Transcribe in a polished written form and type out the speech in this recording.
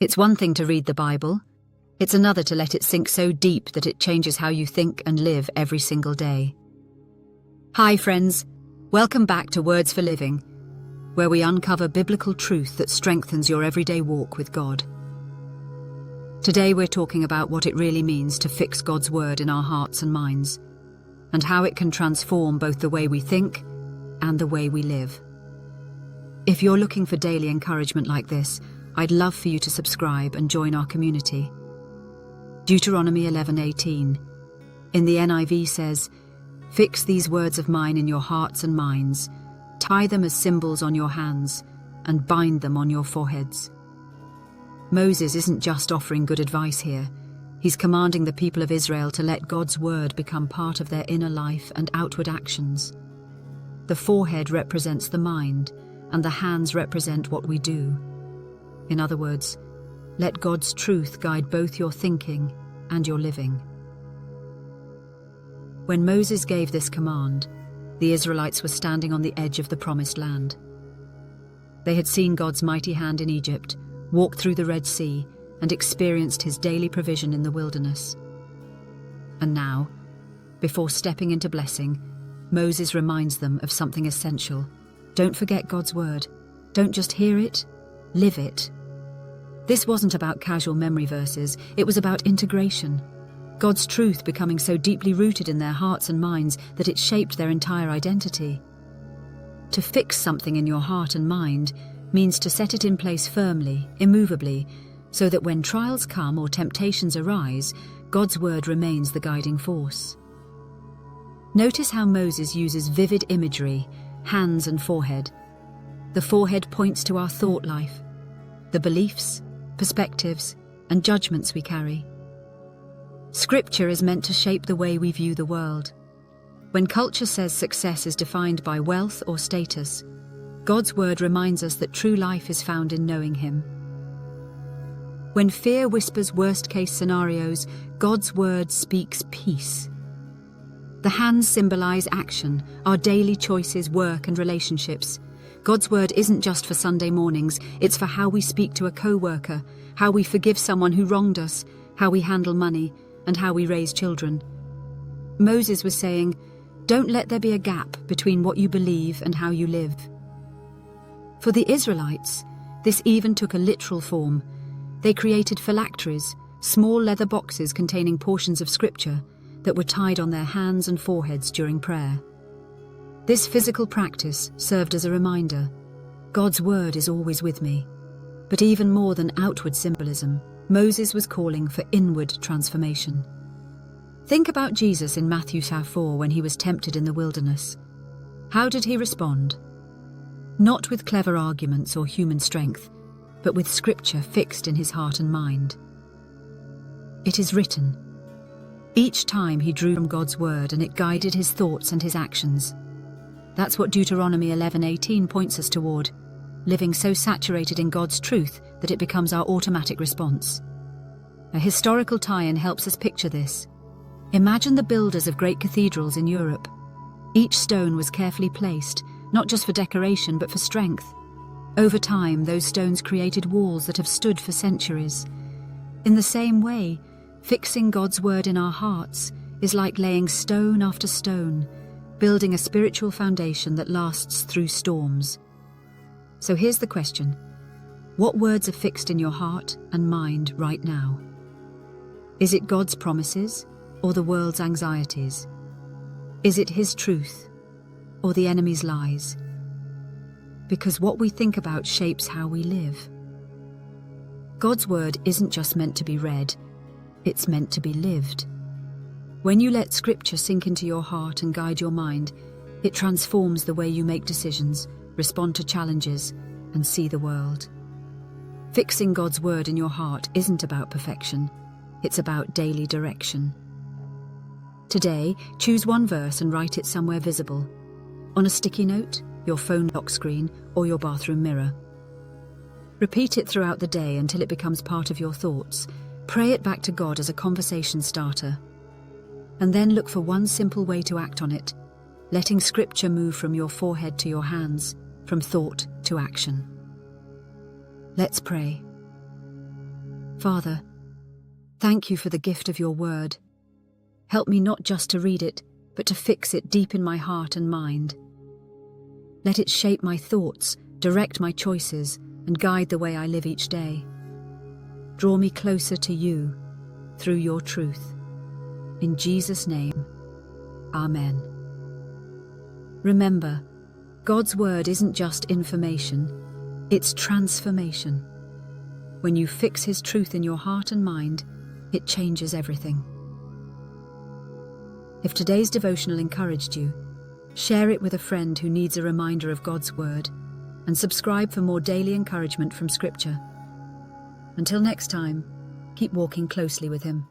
It's one thing to read the Bible. It's another to let it sink so deep that it changes how you think and live every single day. Hi friends, welcome back to Words for Living, where we uncover biblical truth that strengthens your everyday walk with God. Today we're talking about what it really means to fix God's word in our hearts and minds, and how it can transform both the way we think and the way we live. If you're looking for daily encouragement like this, I'd love for you to subscribe and join our community. Deuteronomy 11:18 in the NIV says, "Fix these words of mine in your hearts and minds, tie them as symbols on your hands, and bind them on your foreheads." Moses isn't just offering good advice here. He's commanding the people of Israel to let God's word become part of their inner life and outward actions. The forehead represents the mind, and the hands represent what we do. In other words, let God's truth guide both your thinking and your living. When Moses gave this command, the Israelites were standing on the edge of the promised land. They had seen God's mighty hand in Egypt, walked through the Red Sea, and experienced his daily provision in the wilderness. And now, before stepping into blessing, Moses reminds them of something essential. Don't forget God's word. Don't just hear it, live it. This wasn't about casual memory verses, it was about integration. God's truth becoming so deeply rooted in their hearts and minds that it shaped their entire identity. To fix something in your heart and mind means to set it in place firmly, immovably, so that when trials come or temptations arise, God's word remains the guiding force. Notice how Moses uses vivid imagery, hands and forehead. The forehead points to our thought life, the beliefs, perspectives, and judgments we carry. Scripture is meant to shape the way we view the world. When culture says success is defined by wealth or status, God's word reminds us that true life is found in knowing Him. When fear whispers worst-case scenarios, God's word speaks peace. The hands symbolize action, our daily choices, work, and relationships. God's word isn't just for Sunday mornings, it's for how we speak to a co-worker, how we forgive someone who wronged us, how we handle money, and how we raise children. Moses was saying, don't let there be a gap between what you believe and how you live. For the Israelites, this even took a literal form. They created phylacteries, small leather boxes containing portions of scripture that were tied on their hands and foreheads during prayer. This physical practice served as a reminder. God's word is always with me. But even more than outward symbolism, Moses was calling for inward transformation. Think about Jesus in Matthew 4 when he was tempted in the wilderness. How did he respond? Not with clever arguments or human strength, but with scripture fixed in his heart and mind. It is written. Each time he drew from God's word and it guided his thoughts and his actions. That's what Deuteronomy 11:18 points us toward, living so saturated in God's truth that it becomes our automatic response. A historical tie-in helps us picture this. Imagine the builders of great cathedrals in Europe. Each stone was carefully placed, not just for decoration but for strength. Over time, those stones created walls that have stood for centuries. In the same way, fixing God's word in our hearts is like laying stone after stone, building a spiritual foundation that lasts through storms. So here's the question. What words are fixed in your heart and mind right now? Is it God's promises or the world's anxieties? Is it His truth or the enemy's lies? Because what we think about shapes how we live. God's word isn't just meant to be read, it's meant to be lived. When you let scripture sink into your heart and guide your mind, it transforms the way you make decisions, respond to challenges, and see the world. Fixing God's word in your heart isn't about perfection, it's about daily direction. Today, choose one verse and write it somewhere visible. On a sticky note, your phone lock screen, or your bathroom mirror. Repeat it throughout the day until it becomes part of your thoughts. Pray it back to God as a conversation starter. And then look for one simple way to act on it, letting scripture move from your forehead to your hands, from thought to action. Let's pray. Father, thank you for the gift of your word. Help me not just to read it, but to fix it deep in my heart and mind. Let it shape my thoughts, direct my choices, and guide the way I live each day. Draw me closer to you through your truth. In Jesus' name, Amen. Remember, God's word isn't just information, it's transformation. When you fix His truth in your heart and mind, it changes everything. If today's devotional encouraged you, share it with a friend who needs a reminder of God's word, and subscribe for more daily encouragement from Scripture. Until next time, keep walking closely with Him.